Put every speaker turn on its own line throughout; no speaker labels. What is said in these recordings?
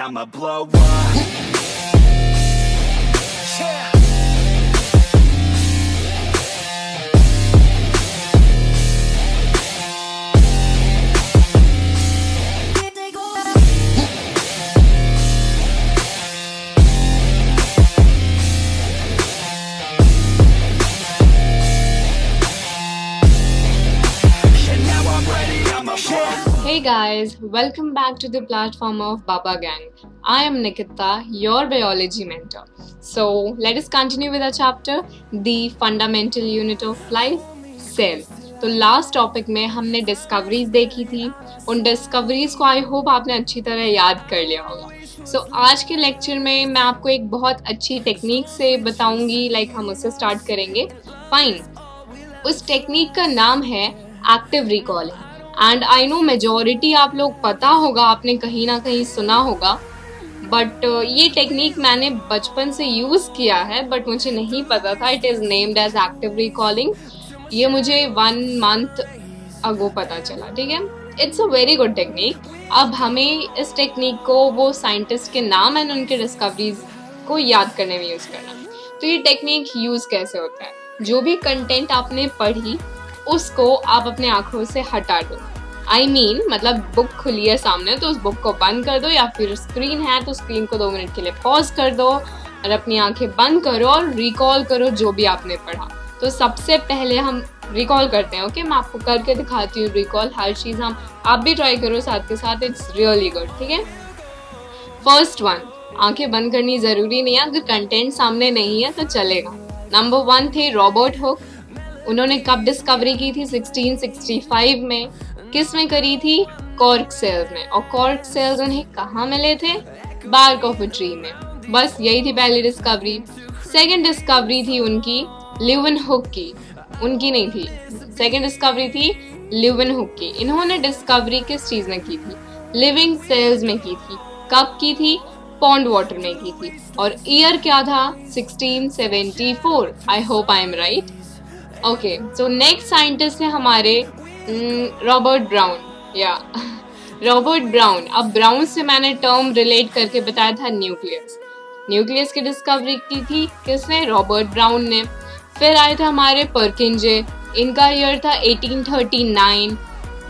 I'ma blow up. Yeah.
Hey guys, welcome back to the platform of Baba Gang. I am Nikita, your biology mentor. So let us continue with our chapter, the fundamental unit of life, cell. तो last topic में हमने discoveries देखी थी. उन discoveries को I hope आपने अच्छी तरह याद कर लिया होगा. सो आज के लेक्चर में मैं आपको एक बहुत अच्छी टेक्निक से बताऊंगी, हम उससे स्टार्ट करेंगे. फाइन. उस टेक्निक का नाम है active recalling. And I know majority आप लोग पता होगा, आपने कहीं ना कहीं सुना होगा, बट ये टेक्निक मैंने बचपन से यूज किया है, बट मुझे नहीं पता था it is named as active recalling. ये मुझे 1 month अगो पता चला. ठीक है, it's a very good technique. अब हमें इस टेक्निक को वो साइंटिस्ट के नाम एंड उनके डिस्कवरीज को याद करने में यूज करना. तो ये टेक्निक यूज कैसे होता है? जो भी कंटेंट आपने पढ़ी उसको आप अपने आंखों से हटा दो. मतलब बुक खुली है सामने तो उस बुक को बंद कर दो, या फिर स्क्रीन है तो स्क्रीन को 2 मिनट के लिए पॉज कर दो और अपनी आंखें बंद करो और रिकॉल करो जो भी आपने पढ़ा. तो सबसे पहले हम रिकॉल करते हैं. ओके, मैं आपको करके दिखाती हूँ रिकॉल. हर चीज़ आप भी ट्राई करो साथ के साथ. It's really good. ठीक है, फर्स्ट वन, आंखें बंद करनी जरूरी नहीं है, अगर कंटेंट सामने नहीं है तो चलेगा. नंबर 1 थे रॉबर्ट हुक. उन्होंने कब डिस्कवरी की थी? 1665 में. किस में करी थी? कॉर्क सेल्स में. और कॉर्क सेल्स उन्हें कहाँ मिले थे? बार्क ऑफ अ ट्री में. बस यही थी पहली डिस्कवरी. सेकंड डिस्कवरी थी उनकी ल्यूवेनहुक की. उनकी नहीं थी, सेकंड डिस्कवरी थी ल्यूवेनहुक की. इन्होंने डिस्कवरी किस चीज में की थी? लिविंग सेल्स में की थी. कब की थी? पॉन्ड वाटर में की थी. और ईयर क्या था? 1674. I hope I am right. Okay, so next scientist है हमारे रॉबर्ट ब्राउन. Robert brown. अब ब्राउन से मैंने टर्म रिलेट करके बताया था न्यूक्लियस. न्यूक्लियस की डिस्कवरी की थी किसने? रॉबर्ट ब्राउन ने. फिर आए थे हमारे परकिंजे. इनका ईयर था 1839,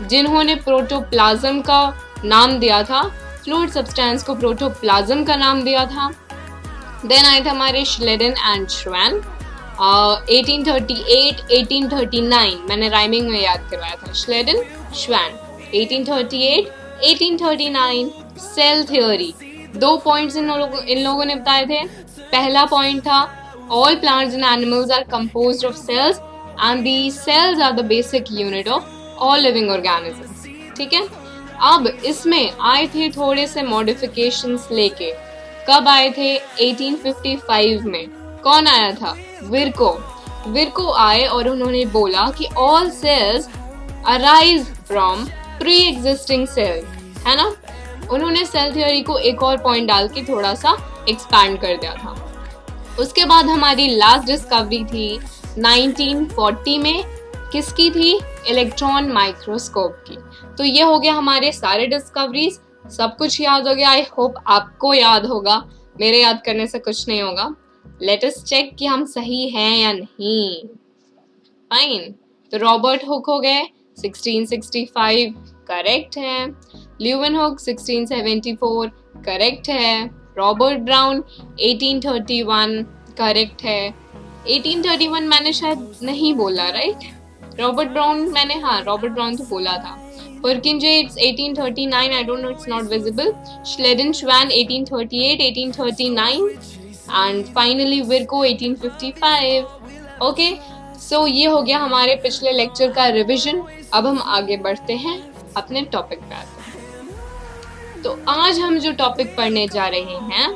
जिन्होंने प्रोटोप्लाज्म का नाम दिया था. फ्लूइड सब्सटेंस को प्रोटोप्लाज्म का नाम दिया था. देन आए थे हमारे श्लेडन एंड श्वान. 1838, 1839 मैंने राइमिंग में याद करवाया था. श्लेडन, Schwann. 1838, 1839. Cell theory. 2 points in लोगों ने बताए थे. पहला पॉइंट था all plants and animals are composed of cells and the cells are the basic unit of all living organisms. ठीक है, अब इसमें आए थे थोड़े से मॉडिफिकेशंस लेके. कब आए थे? 1855 में. कौन आया था? विर्को आए और उन्होंने बोला कि all cells arise from pre existing cells. है ना? उन्होंने सेल थ्योरी को एक और पॉइंट डाल के थोड़ा सा एक्सपैंड कर दिया था. उसके बाद हमारी लास्ट डिस्कवरी थी 1940 में. किसकी थी? इलेक्ट्रॉन माइक्रोस्कोप की. तो ये हो गया हमारे सारे डिस्कवरीज. सब कुछ याद हो गया. आई होप आपको याद होगा. मेरे याद करने से कुछ नहीं होगा. लेट अस चेक कि हम सही हैं या नहीं. फाइन. तो रॉबर्ट हुक हो गए 1665, करेक्ट है. ल्यूवेनहुक 1674, करेक्ट है. रॉबर्ट ब्राउन 1831, करेक्ट है. 1831 मैंने शायद नहीं बोला, राइट? रॉबर्ट ब्राउन तो बोला था. Purkinje it's 1839, I don't know, it's not visible. Schleiden Schwann 1838, 1839. And finally Virchow 1855. Okay, so ये हो गया हमारे पिछले लेक्चर का रिवीजन. अब हम आगे बढ़ते हैं, अपने टॉपिक पे आते हैं. तो आज हम जो टॉपिक पढ़ने जा रहे हैं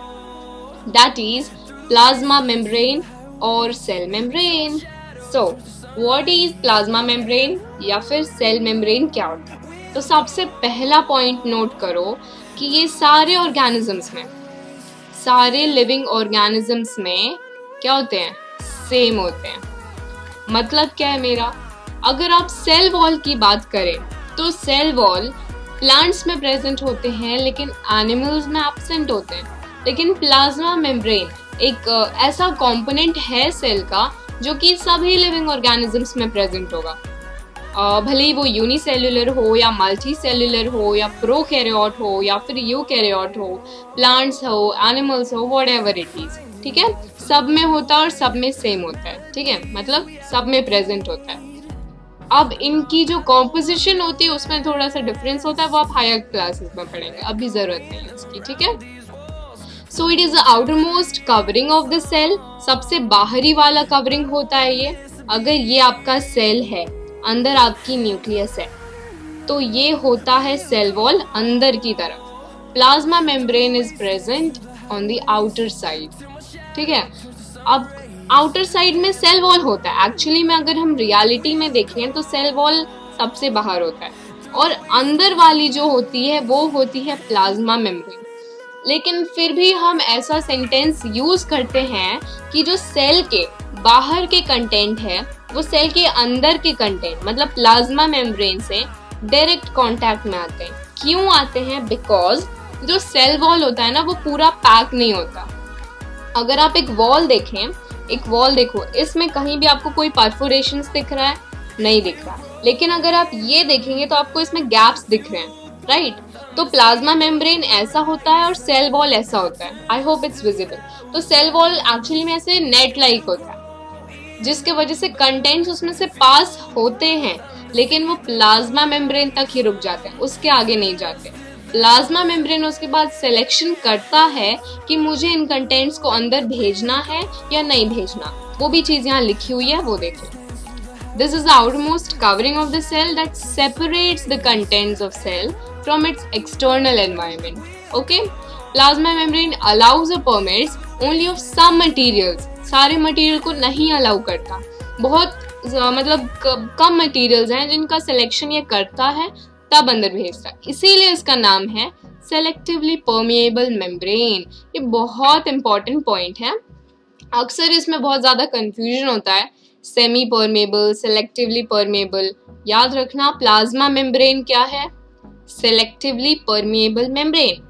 दैट इज प्लाज्मा मेम्ब्रेन और cell membrane. So what is plasma membrane या फिर सेल मेम्ब्रेन क्या होता है? तो सबसे पहला पॉइंट नोट करो कि ये सारे ऑर्गेनिजम्स में, सारे लिविंग ऑर्गेनिजम्स में क्या होते हैं? सेम होते हैं. मतलब क्या है मेरा? अगर आप सेल वॉल की बात करें तो सेल वॉल प्लांट्स में प्रेजेंट होते हैं लेकिन एनिमल्स में एब्सेंट होते हैं। लेकिन प्लाज्मा मेम्ब्रेन एक ऐसा कंपोनेंट है सेल का जो कि सभी लिविंग ऑर्गेनिजम्स में प्रेजेंट होगा, भले ही वो यूनिसेल्युलर हो या मल्टी सेल्युलर हो या प्रोकैरियोट हो या फिर यूकैरियोट हो, प्लांट्स हो, एनिमल्स हो, व्हाटएवर इट इज, ठीक है, सब में होता है और सब में सेम होता है, ठीक है, मतलब सब में प्रेजेंट होता है। अब इनकी जो कॉम्पोजिशन होती है उसमें थोड़ा सा डिफरेंस होता है, वो आप हायर क्लासेस में पढ़ेंगे, अभी जरूरत नहीं है उसकी, ठीक है। So it is the outermost covering of the cell, सबसे बाहरी वाला कवरिंग होता है ये। अगर ये आपका सेल है, अंदर आपकी न्यूक्लियस है, तो ये होता है सेल वॉल अंदर की तरफ। Plasma membrane is present on the outer side, ठीक है। अब आउटर साइड में सेल वॉल होता है, एक्चुअली में अगर हम रियलिटी में देखें तो सेल वॉल सबसे बाहर होता है और अंदर वाली जो होती है वो होती है प्लाज्मा मेम्ब्रेन। लेकिन फिर भी हम ऐसा सेंटेंस यूज करते हैं कि जो सेल के बाहर के कंटेंट है वो सेल के अंदर के कंटेंट मतलब प्लाज्मा मेम्ब्रेन से डायरेक्ट कांटेक्ट में आते हैं। क्यों आते हैं? बिकॉज जो सेल वॉल होता है ना वो पूरा पैक नहीं होता। अगर आप एक वॉल देखें, एक वॉल देखो, इसमें कहीं भी आपको कोई परफोरेशंस दिख रहा है? नहीं दिख रहा। लेकिन अगर आप ये देखेंगे तो आपको इसमें गैप्स दिख रहे हैं, राइट? तो प्लाज्मा मेम्ब्रेन ऐसा होता है और सेल वॉल ऐसा होता है। I hope it's visible. तो सेल वॉल एक्चुअली में ऐसे नेट लाइक होता है जिसके वजह से कंटेंट्स उसमें से पास होते हैं, लेकिन वो प्लाज्मा मेम्ब्रेन तक ही रुक जाते हैं, उसके आगे नहीं जाते। प्लाज्मा मेम्ब्रेन उसके बाद सिलेक्शन करता है कि मुझे इन कंटेंट्स को अंदर भेजना है या नहीं भेजना। वो भी चीज यहाँ लिखी हुई है, वो देखो। This is the outermost covering of the cell that separates the contents of cell from its external environment. Okay? Plasma membrane allows or permits only of some materials. सारे मटेरियल को नहीं अलाउ करता। बहुत मतलब कम मटेरियल्स हैं जिनका selection ये करता है तब अंदर भेजता है। इसीलिए इसका नाम है सेलेक्टिवली परमिएबल मेम्ब्रेन। ये बहुत इंपॉर्टेंट पॉइंट है। अक्सर इसमें बहुत ज्यादा कंफ्यूजन होता है, सेमी परमेबल, सेलेक्टिवली परमेबल। याद रखना प्लाज्मा मेम्ब्रेन क्या है? Selectively permeable membrane.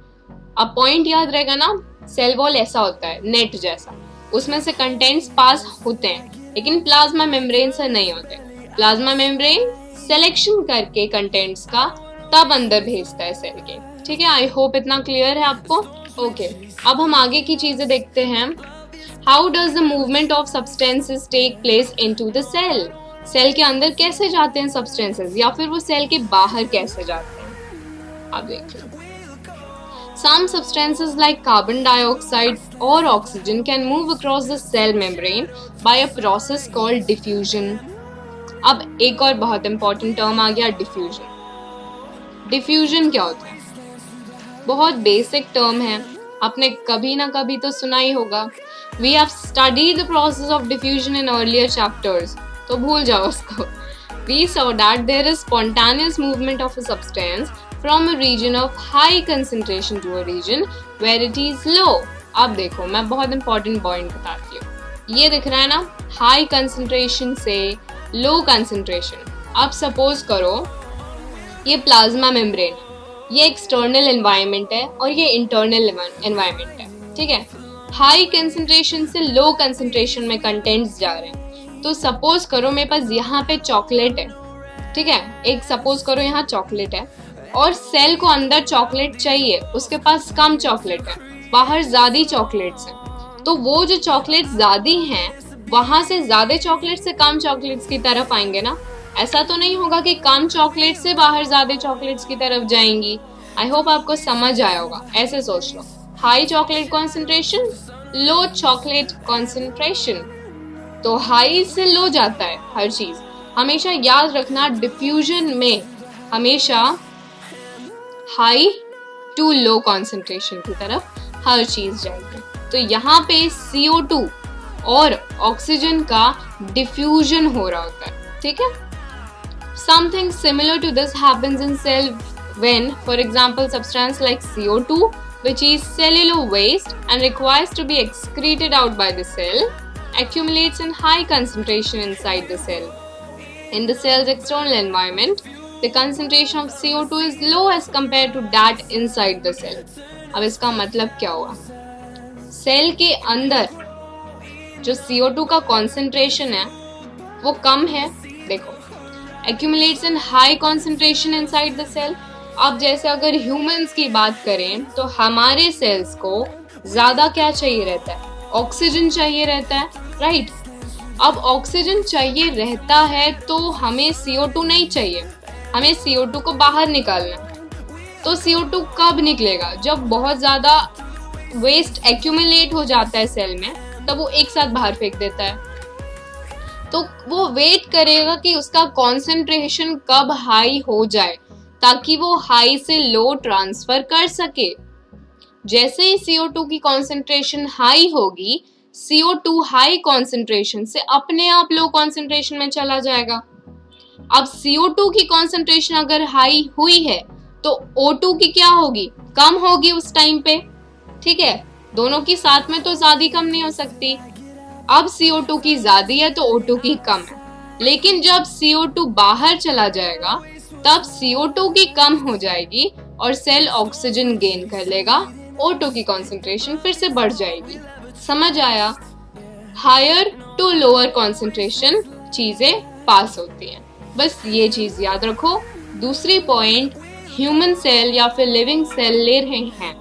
अब पॉइंट याद रहेगा ना, सेल वॉल ऐसा होता है नेट जैसा, उसमें से कंटेंट्स पास होते हैं, लेकिन प्लाज्मा मेम्ब्रेन से नहीं होते। प्लाज्मा मेम्ब्रेन सिलेक्शन करके कंटेंट्स का तब अंदर भेजता है सेल के, ठीक है। आई होप इतना क्लियर है आपको। ओके, अब हम आगे की चीजें देखते हैं। How does the movement of substances take place into the cell? Cell के अंदर कैसे जाते हैं substances, या फिर वो सेल के बाहर कैसे जाते हैं? अब देखिए, some substances like carbon dioxide or oxygen can move across the cell membrane by a process called diffusion. अब एक और बहुत इंपॉर्टेंट टर्म आ गया, डिफ्यूजन। डिफ्यूजन क्या होता है? बहुत बेसिक टर्म है, आपने कभी ना कभी तो सुना ही होगा। We have studied the process of diffusion in earlier chapters, तो भूल जाओ उसको। We saw that there is spontaneous movement of a substance from a region of high concentration to a region where it is low. अब देखो, मैं बहुत important point बताती हूँ। ये दिख रहा है ना, हाई कंसंट्रेशन से लो कंसंट्रेशन। अब सपोज करो ये प्लाज्मा मेम्ब्रेन, ये एक्सटर्नल एनवायरनमेंट है और ये इंटरनल एनवायरनमेंट है, ठीक है। हाई कंसंट्रेशन से लो कंसंट्रेशन में कंटेंट्स जा रहे हैं। तो सपोज करो मेरे पास यहाँ पे चॉकलेट है, ठीक है, एक सपोज करो यहाँ चॉकलेट है और सेल को अंदर चॉकलेट चाहिए, उसके पास कम चॉकलेट है, बाहर ज्यादा चॉकलेट्स हैं। तो वो जो चॉकलेट ज्यादा हैं वहां से ज्यादा चॉकलेट से कम चॉकलेट्स की तरफ आएंगे ना। ऐसा तो नहीं होगा कि कम चॉकलेट से बाहर ज्यादा चॉकलेट्स की तरफ जाएंगी। आई होप आपको समझ आया होगा। ऐसे सोच लो, हाई चॉकलेट कॉन्सेंट्रेशन, लो चॉकलेट कॉन्सेंट्रेशन, तो हाई से लो जाता है हर चीज। हमेशा याद रखना, डिफ्यूजन में हमेशा हाई टू लो कॉन्सेंट्रेशन की तरफ हर चीज जाएगी। तो यहाँ पे CO2 और ऑक्सीजन का डिफ्यूजन हो रहा होता है, ठीक है। Something similar to this happens in cell when, for example, substance like CO2, which is cellular waste and requires to be excreted out by the cell, accumulates in high concentration inside the cell. In the cell's external environment, the concentration of CO2 is low as compared to that inside the cell. अब इसका मतलब क्या हुआ? Cell के अंदर जो CO2 का concentration है वो कम है. देखो, accumulates in high concentration inside the cell. अब जैसे अगर ह्यूमंस की बात करें तो हमारे सेल्स को ज्यादा क्या चाहिए रहता है? ऑक्सीजन चाहिए रहता है, राइट? अब ऑक्सीजन चाहिए रहता है तो हमें CO2 नहीं चाहिए, हमें CO2 को बाहर निकालना है. तो CO2 कब निकलेगा? जब बहुत ज्यादा वेस्ट एक्यूमुलेट हो जाता है सेल में, तब वो एक साथ बाहर फेंक देता है. तो वो वेट करेगा कि उसका कॉन्सेंट्रेशन कब हाई हो जाए ताकि वो हाई से लो ट्रांसफर कर सके. जैसे ही CO2 की कॉन्सेंट्रेशन हाई होगी, CO2 हाई कॉन्सेंट्रेशन से अपने आप लो कॉन्सेंट्रेशन में चला जाएगा. अब CO2 की कॉन्सेंट्रेशन अगर हाई हुई है तो O2 की क्या होगी? कम होगी उस टाइम पे. ठीक है, दोनों की साथ में तो ज्यादा कम नहीं हो सकती. अब CO2 की ज्यादा है तो O2 की कम है. लेकिन जब CO2 बाहर चला जाएगा तब CO2 की कम हो जाएगी और सेल ऑक्सीजन गेन कर लेगा. O2 की कॉन्सेंट्रेशन फिर से बढ़ जाएगी. समझ आया? हायर टू लोअर कॉन्सेंट्रेशन चीजें पास होती हैं. बस ये चीज याद रखो. दूसरी पॉइंट, ह्यूमन सेल या फिर लिविंग सेल ले रहे हैं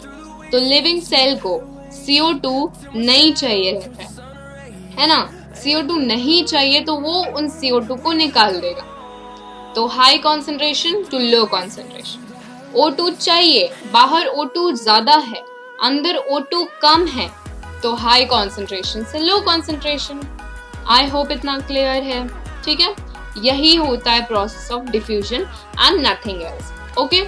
तो लिविंग सेल को CO2 नहीं चाहिए रहता है ना? CO2 नहीं चाहिए तो वो उन CO2 को निकाल देगा. तो high concentration to low concentration. O2 चाहिए, बाहर O2 ज्यादा है, अंदर O2 कम है, तो हाई कॉन्सेंट्रेशन से लो कॉन्सेंट्रेशन. आई होप इतना क्लियर है. ठीक है, यही होता है process of diffusion and nothing else. Okay,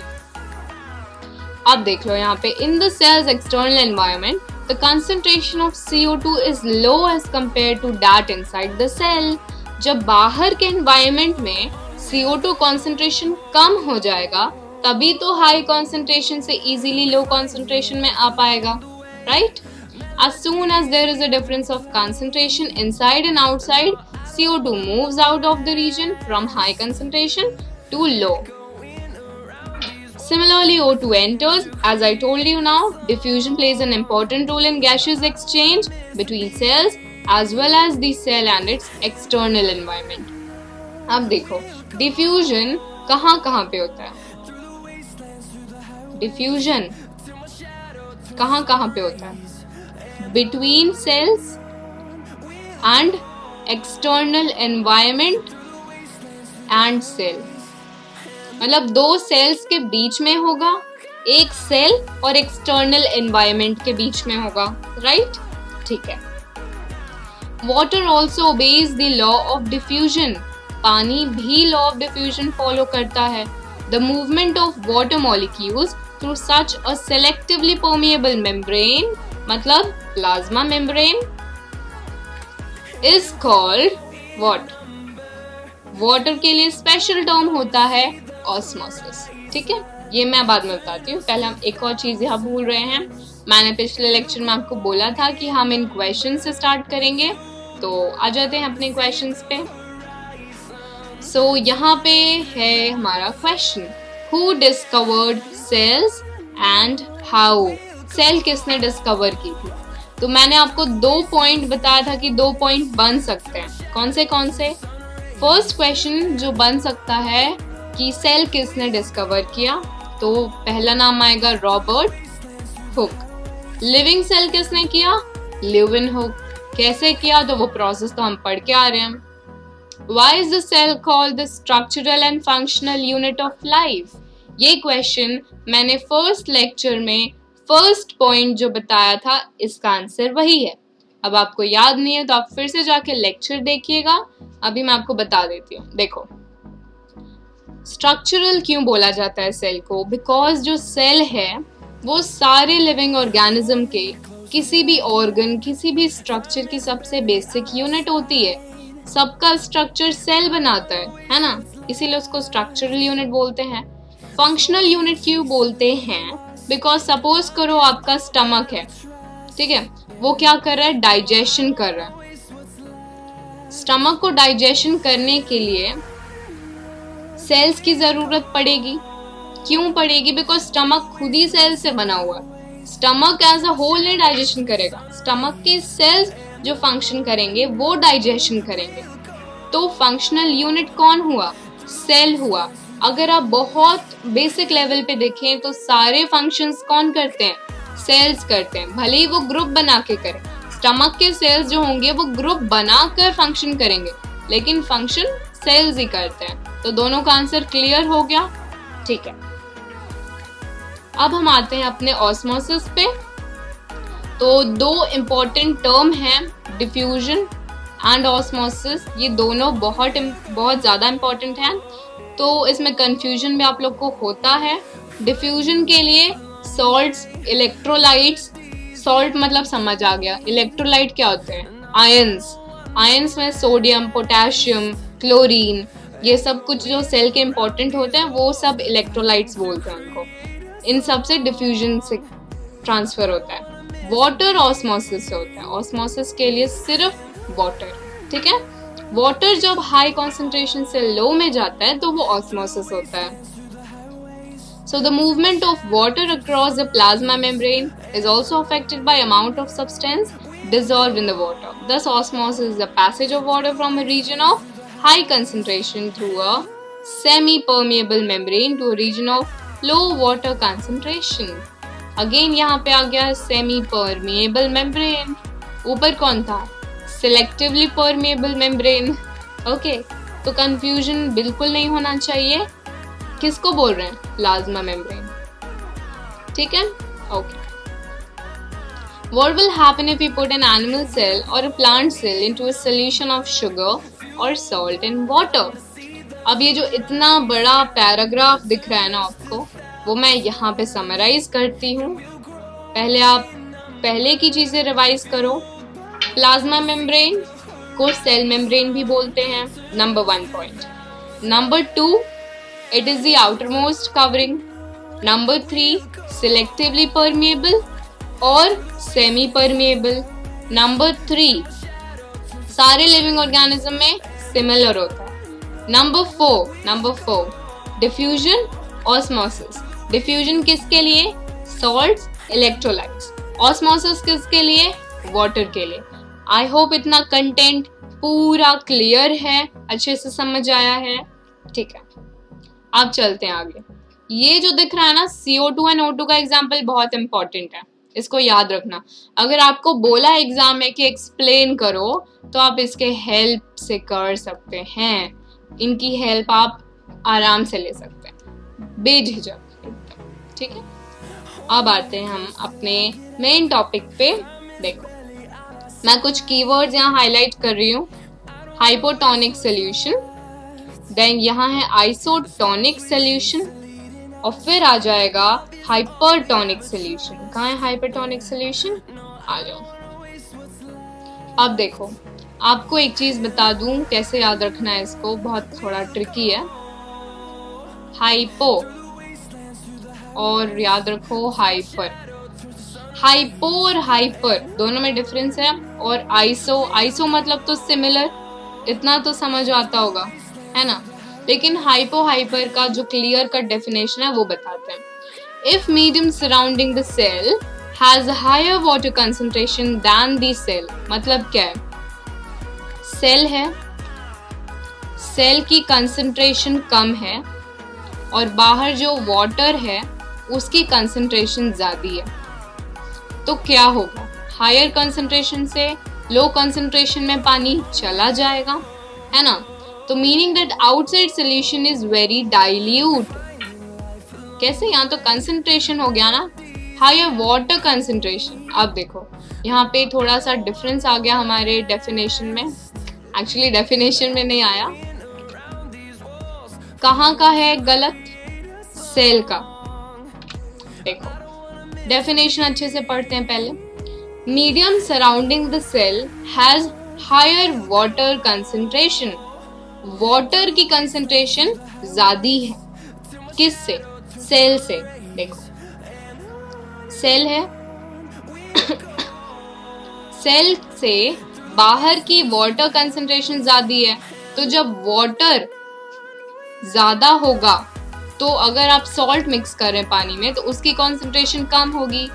अब देख लो यहाँ पे, in the cells external environment the concentration of CO2 is low as compare to that inside the cell. जब बाहर के एनवायरनमेंट में CO2 कॉन्सेंट्रेशन कम हो जाएगा तभी तो हाई कॉन्सेंट्रेशन से इजीली लो कॉन्सेंट्रेशन में आ पाएगा, right? As soon as there is a difference of concentration inside and outside, CO2 moves out of the region from high concentration to low. Similarly, O2 enters. As I told you now, diffusion plays an important role in gaseous exchange between cells as well as the cell and its external environment. अब देखो, diffusion कहाँ पे होता है? diffusion कहाँ पे होता है? between cells and external environment and cell. मतलब दो सेल्स के बीच में होगा, एक सेल और एक्सटर्नल एनवायरनमेंट के बीच में होगा, राइट? ठीक है. Water also obeys the law of diffusion. पानी भी लॉ ऑफ डिफ्यूजन फॉलो करता है. The movement of water molecules through such a selectively permeable membrane, मतलब plasma membrane, is called what? Water के लिए स्पेशल टर्म होता है ऑस्मोसिस. ठीक है, ये मैं बाद में बताती हूँ. पहले हम एक और चीज यहाँ भूल रहे हैं. मैंने पिछले लेक्चर में आपको बोला था कि हम इन क्वेश्चन से स्टार्ट करेंगे, तो आ जाते हैं अपने क्वेश्चंस पे. सो यहाँ पे है हमारा question, who discovered cells and how? Cell किसने डिस्कवर की थी? तो मैंने आपको 2 पॉइंट बताया था कि 2 पॉइंट बन सकते हैं. कौन से? फर्स्ट क्वेश्चन जो बन सकता है कि सेल किसने डिस्कवर किया, तो पहला नाम आएगा रॉबर्ट हुक. लिविंग सेल किसने किया? ल्यूवेनहुक. कैसे किया? तो वो प्रोसेस तो हम पढ़ के आ रहे हैं. Why is the cell called the structural and functional unit of life? ये क्वेश्चन मैंने फर्स्ट लेक्चर में फर्स्ट पॉइंट जो बताया था, इसका आंसर वही है. अब आपको याद नहीं है तो आप फिर से जाके लेक्चर देखिएगा. अभी मैं आपको बता देती हूँ. देखो, स्ट्रक्चरल क्यों बोला जाता है सेल को? बिकॉज जो सेल है वो सारे लिविंग ऑर्गेनिज्म के किसी भी ऑर्गन, किसी भी स्ट्रक्चर की सबसे बेसिक यूनिट होती है. सबका स्ट्रक्चर सेल बनाता है ना? इसीलिए उसको स्ट्रक्चरल यूनिट बोलते हैं. फंक्शनल यूनिट क्यों बोलते हैं? बिकॉज सपोज करो आपका स्टमक है, ठीक है, वो क्या कर रहा है? डाइजेशन कर रहा है. स्टमक को डाइजेशन करने के लिए सेल्स की जरूरत पड़ेगी। क्यों पड़ेगी? बिकॉज स्टमक खुद ही सेल से बना हुआ है। स्टमक एज अ होल नहीं डाइजेशन करेगा, स्टमक के सेल्स जो फंक्शन करेंगे वो डाइजेशन करेंगे। तो फंक्शनल यूनिट कौन हुआ? सेल हुआ। अगर आप बहुत बेसिक लेवल पे देखें तो सारे फंक्शंस कौन करते हैं? सेल्स करते हैं, भले ही वो ग्रुप बना के करें। स्टमक के सेल्स जो होंगे वो ग्रुप बनाकर फंक्शन करेंगे, लेकिन फंक्शन सेल्स ही करते हैं। तो दोनों का आंसर क्लियर हो गया? ठीक है। अब हम आते हैं अपने ऑस्मोसिस पे। तो दो इम्पोर्टेंट टर्म हैं, डिफ्यूजन एंड ऑस्मोसिस। ये दोनों बहुत ज़्यादा इम्पोर्टेंट हैं, तो इसमें कंफ्यूजन भी आप लोग को होता है। डिफ्यूजन के लिए सॉल्ट्स, इलेक्ट्रोलाइट्स, सॉल्ट मतलब समझ आ गया, इलेक्ट्रोलाइट क्या होते हैं? आयंस। आयंस में सोडियम, पोटेशियम, क्लोरीन, ये सब कुछ जो सेल के इम्पोर्टेंट होते हैं वो सब इलेक्ट्रोलाइट्स बोलते हैं उनको। इन सब से डिफ्यूजन से ट्रांसफर होता है। वाटर ऑस्मोसिस से होता है। ऑस्मोसिस के लिए सिर्फ वाटर, ठीक है। वाटर जब हाई कॉन्सेंट्रेशन से लो में जाता है तो वो ऑस्मोसिस होता है। So the movement of water across the plasma membrane is also affected by amount of substance dissolved in the water. Thus osmosis is the passage of water from a region of high concentration through a semi-permeable membrane to a region of low water concentration. Again यहाँ पे आ गया semi-permeable membrane. ऊपर कौन था? Selectively permeable membrane. Okay, तो confusion बिल्कुल नहीं होना चाहिए। किसको बोल रहे हैं? प्लाज्मा मेम्ब्रेन, ठीक है। Okay. What will happen if we put an animal cell or a plant cell into a solution of sugar or salt and water? अब ये जो इतना बड़ा पैराग्राफ दिख रहा है ना आपको, वो मैं यहाँ पे समराइज करती हूँ। पहले आप पहले की चीजें रिवाइज करो। प्लाज्मा मेम्ब्रेन को सेल मेम्ब्रेन भी बोलते हैं, number 1 point. Number 2, it is the outermost covering. Number 3, selectively permeable or semi permeable. Number 3, सारे लिविंग ऑर्गेनिज्म में सिमिलर होता है। Number 4, diffusion, osmosis. डिफ्यूजन किसके लिए? Salts, electrolytes. ऑस्मोसिस किसके लिए? वाटर के लिए। आई होप इतना कंटेंट पूरा क्लियर है, अच्छे से समझ आया है, ठीक है। अब चलते हैं आगे। ये जो दिख रहा है ना CO2 एंड O2 का एग्जाम्पल बहुत इंपॉर्टेंट है, इसको याद रखना। अगर आपको बोला एग्जाम में कि एक्सप्लेन करो तो आप इसके हेल्प से कर सकते हैं। इनकी हेल्प आप आराम से ले सकते हैं, बेझिझक, ठीक है। अब आते हैं हम अपने मेन टॉपिक पे। देखो मैं कुछ कीवर्ड्स यहाँ हाईलाइट कर रही हूँ। हाइपोटोनिक सोल्यूशन, देन यहाँ है आइसोटोनिक सोल्यूशन, और फिर आ जाएगा हाइपरटोनिक सोल्यूशन। कहाँ है हाइपरटोनिक सोल्यूशन? आ जाओ। अब देखो आपको एक चीज बता दूं कैसे याद रखना है इसको, बहुत थोड़ा ट्रिकी है। हाइपो और याद रखो हाइपर। हाइपो और हाइपर दोनों में डिफरेंस है। और आइसो मतलब तो सिमिलर, इतना तो समझ आता होगा, है ना। लेकिन हाइपो हाइपर का जो क्लियर कट डेफिनेशन है वो बताते हैं। If medium surrounding the cell has higher water concentration than the cell, मतलब क्या है? सेल है, सेल की कंसंट्रेशन कम है और बाहर जो वाटर है उसकी कंसंट्रेशन ज्यादा है, तो क्या होगा? हायर कंसंट्रेशन से लो कंसंट्रेशन में पानी चला जाएगा, है ना। तो meaning that outside solution is very dilute. कैसे? यहाँ तो कंसंट्रेशन हो गया ना, हायर वाटर कंसंट्रेशन। अब देखो यहाँ पे थोड़ा सा डिफरेंस आ गया हमारे डेफिनेशन में। एक्चुअली डेफिनेशन में नहीं आया। कहाँ का है गलत? सेल का। देखो डेफिनेशन अच्छे से पढ़ते हैं पहले। Medium surrounding the cell has higher water concentration. Water की कंसंट्रेशन ज्यादा है, किससे? सेल से। देखो सेल है सेल से बाहर की वाटर कंसंट्रेशन ज्यादा है, तो जब वाटर ज्यादा होगा, तो अगर आप सॉल्ट मिक्स कर रहे हैं पानी में तो उसकी कॉन्सेंट्रेशन कम होगी।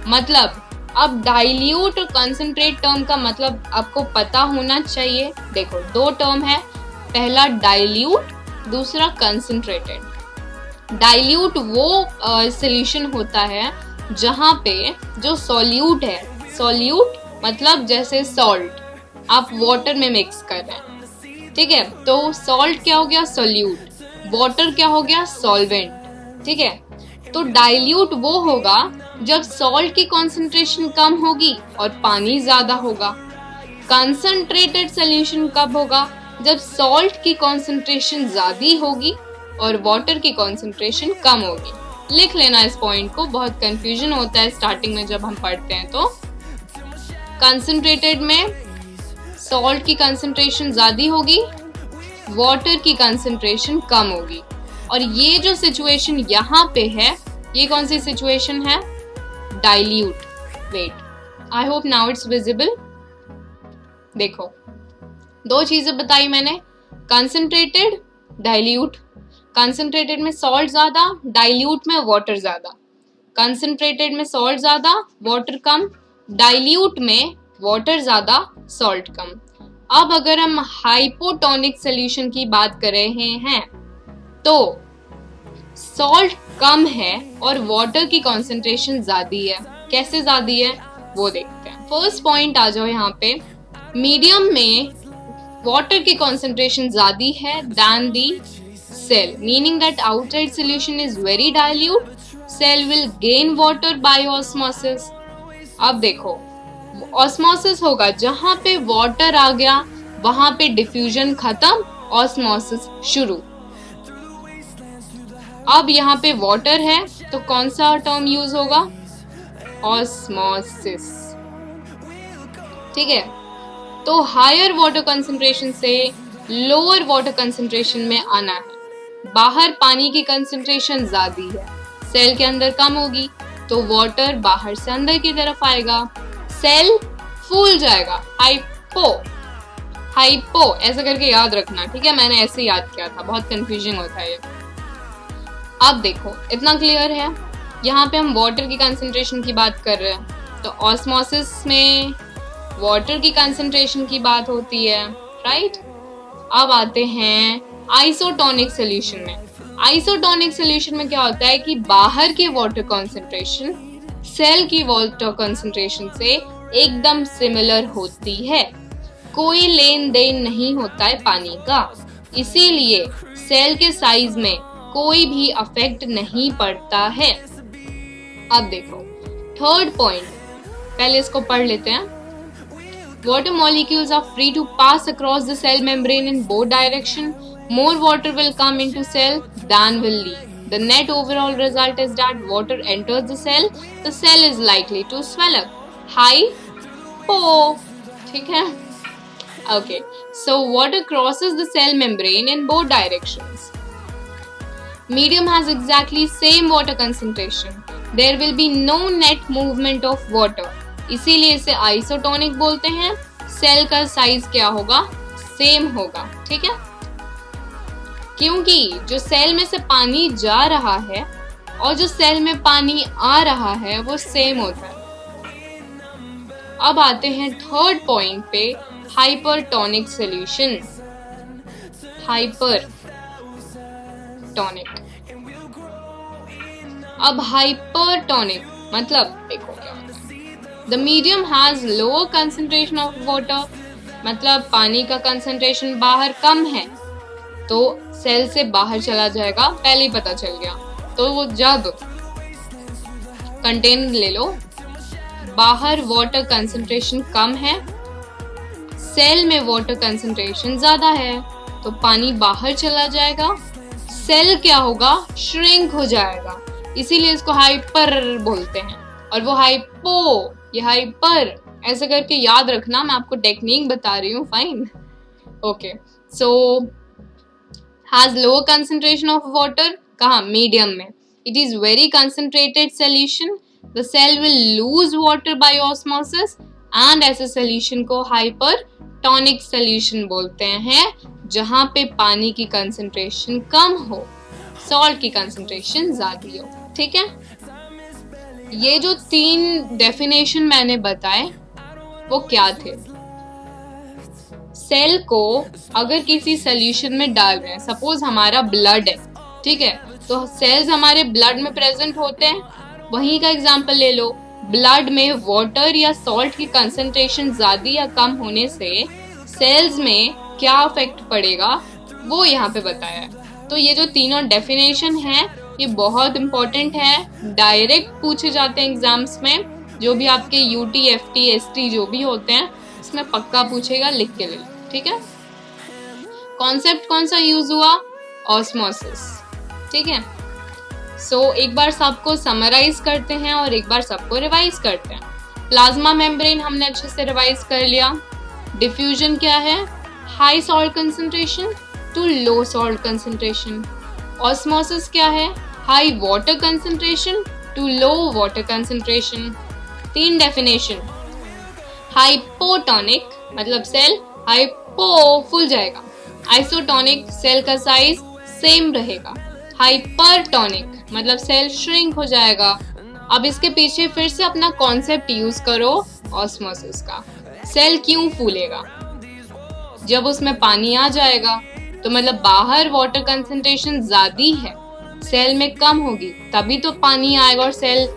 मतलब अब डाइल्यूट और कंसंट्रेट टर्म का मतलब आपको पता होना चाहिए। देखो, दो टर्म है, पहला डाइल्यूट, दूसरा कंसंट्रेटेड। डाइल्यूट वो सॉल्यूशन होता है जहां पे जो सॉल्यूट है, सॉल्यूट मतलब जैसे सॉल्ट आप वाटर में मिक्स कर रहे हैं, ठीक है, तो सॉल्ट क्या हो गया, सॉल्यूट, वाटर क्या हो गया, सॉल्वेंट, ठीक है। तो डाइल्यूट वो होगा जब सॉल्ट की कॉन्सेंट्रेशन कम होगी और पानी ज्यादा होगा। कंसंट्रेटेड सॉल्यूशन कब होगा, जब सॉल्ट की कॉन्सेंट्रेशन ज्यादा होगी और वाटर की कॉन्सेंट्रेशन कम होगी। लिख लेना इस पॉइंट को, बहुत कंफ्यूजन होता है स्टार्टिंग में जब हम पढ़ते हैं। तो कंसंट्रेटेड में सॉल्ट की कंसंट्रेशन ज्यादा होगी, वाटर की कंसंट्रेशन कम होगी। और ये जो सिचुएशन यहाँ पे है, ये कौन सी सिचुएशन है, dilute. Wait, I hope now it's visible. देखो, दो चीजें बताई मैंने, कंसंट्रेटेड, डाइल्यूट। कंसंट्रेटेड में सॉल्ट ज्यादा, डाइल्यूट में वाटर ज्यादा। कंसंट्रेटेड में सॉल्ट ज्यादा, वाटर कम, डाइल्यूट में वाटर ज्यादा, सॉल्ट कम। अब अगर हम हाइपोटोनिक सॉल्यूशन की बात कर रहे हैं तो सॉल्ट कम है और वाटर की कॉन्सेंट्रेशन ज्यादा है। कैसे ज्यादा है वो देखते हैं। फर्स्ट पॉइंट आ जाओ यहाँ पे, मीडियम में वाटर की कॉन्सेंट्रेशन ज्यादा है than the cell, meaning that outside solution is very dilute, cell will gain water by osmosis। अब देखो, ऑस्मोसिस होगा, जहां पे वाटर आ गया वहां पे डिफ्यूजन खत्म, ऑस्मोसिस शुरू। अब यहाँ पे वाटर है तो कौन सा टर्म यूज होगा, ऑस्मोसिस, ठीक है। तो हायर वाटर कंसंट्रेशन से लोअर वाटर कंसंट्रेशन में आना है। बाहर पानी की कंसंट्रेशन ज्यादा है, सेल के अंदर कम होगी, तो वाटर बाहर से अंदर की तरफ आएगा, सेल फूल जाएगा, हाइपो, हाइपो ऐसा करके याद रखना, ठीक है, मैंने ऐसे याद किया था, बहुत कंफ्यूजिंग होता है ये। अब देखो, इतना क्लियर है। यहाँ पे हम वाटर की कंसंट्रेशन की बात कर रहे हैं, तो ऑस्मोसिस में वाटर की कंसंट्रेशन की बात होती है, राइट। अब आते हैं आइसोटोनिक सॉल्यूशन में। आइसोटोनिक सॉल्यूशन में क्या होता है कि बाहर की वाटर कंसंट्रेशन सेल की वाटर कंसंट्रेशन से एकदम सिमिलर होती है, कोई लेन देन नहीं होता है पानी का, इसीलिए सेल के साइज में कोई भी अफेक्ट नहीं पड़ता है। अब देखो थर्ड पॉइंट, पहले इसको पढ़ लेते हैं। Water molecules are free to pass across the cell membrane in both direction. More water will come into cell than will leave. The net overall result is that water enters the cell is likely to swell up. Hypo, ठीक है? Okay, so water crosses the cell membrane in both directions. Medium has exactly same water concentration. There will be no net movement of water. इसीलिए इसे isotonic बोलते हैं। Cell का size क्या होगा, same होगा, ठीक है, क्योंकि जो सेल में से पानी जा रहा है और जो सेल में पानी आ रहा है वो सेम होता है। अब आते हैं थर्ड पॉइंट पे, हाइपरटोनिक सॉल्यूशन। हाइपरटोनिक, अब हाइपरटोनिक मतलब देखो क्या होता है। The medium has lower concentration of water, मतलब पानी का कंसंट्रेशन बाहर कम है तो सेल से बाहर चला जाएगा, पहले ही पता चल गया। तो वो जब कंटेनर ले लो, बाहर वाटर कंसंट्रेशन कम है, सेल में वाटर कंसंट्रेशन ज्यादा है, तो पानी बाहर चला जाएगा, सेल क्या होगा, श्रिंक हो जाएगा, इसीलिए इसको हाइपर बोलते हैं। और वो हाइपो, ये हाइपर ऐसे करके याद रखना, मैं आपको टेक्निक बता रही हूँ, fine. Okay, so has lower concentration of water, कहाँ, मीडियम में। It is very concentrated solution, the cell will lose water by osmosis, and ऐसे सॉल्यूशन को हाइपरटोनिक सॉल्यूशन बोलते हैं। जहाँ पे पानी की कंसंट्रेशन कम हो, सॉल्ट की कंसंट्रेशन ज्यादा हो। ठीक है, ये जो 3 डेफिनेशन मैंने बताए वो क्या थे? सेल को अगर किसी सोल्यूशन में डाल रहे हैं, सपोज हमारा ब्लड है, ठीक है, तो सेल्स हमारे ब्लड में प्रेजेंट होते हैं। वहीं का एग्जांपल ले लो, ब्लड में वाटर या सॉल्ट की कंसंट्रेशन ज्यादा या कम होने से सेल्स में क्या इफेक्ट पड़ेगा वो यहाँ पे बताया है। तो ये जो तीनों डेफिनेशन है ये बहुत इंपॉर्टेंट है, डायरेक्ट पूछे जाते हैं एग्जाम्स में। जो भी आपके यूटी, एफटी, एसटी जो भी होते हैं इसमें पक्का पूछेगा, लिख के ले लो। ठीक है, कॉन्सेप्ट कौन सा यूज हुआ? ऑस्मोसिस। ठीक है, सो एक बार सबको समराइज करते हैं और एक बार सबको रिवाइज करते हैं। प्लाज्मा मेम्ब्रेन हमने अच्छे से रिवाइज कर लिया। डिफ्यूजन क्या है? High salt concentration to low salt concentration. Osmosis क्या है? High water concentration to low water concentration. 3 definition. Hypotonic मतलब सेल हाइपो फूल जाएगा, आइसोटोनिक सेल का साइज सेम रहेगा, हाइपरटोनिक मतलब सेल श्रिंक हो जाएगा। अब इसके पीछे फिर से अपना कॉन्सेप्ट यूज करो ऑस्मोसिस का। सेल क्यों फूलेगा? जब उसमें पानी आ जाएगा तो मतलब बाहर वाटर कंसंट्रेशन ज्यादा है, सेल में कम होगी, तभी तो पानी आएगा और सेल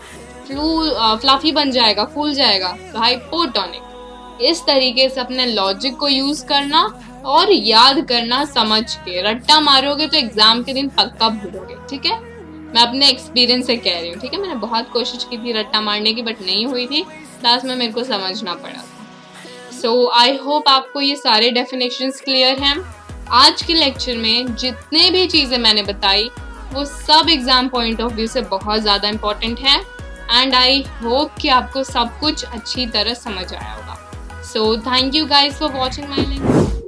फ्लफी बन जाएगा, फूल जाएगा, तो हाइपोटोनिक। इस तरीके से अपने लॉजिक को यूज करना और याद करना, समझ के रट्टा मारोगे तो एग्जाम के दिन पक्का भूलोगे। ठीक है, मैं अपने एक्सपीरियंस से कह रही हूँ। ठीक है, मैंने बहुत कोशिश की थी रट्टा मारने की बट नहीं हुई थी, लास्ट में मेरे को समझना पड़ा था। सो आई होप आपको ये सारे डेफिनेशंस क्लियर हैं। आज के लेक्चर में जितने भी चीजें मैंने बताई वो सब एग्जाम पॉइंट ऑफ व्यू से बहुत ज्यादा इंपॉर्टेंट है एंड आई होप कि आपको सब कुछ अच्छी तरह समझ आया होगा। So thank you guys for watching my lecture.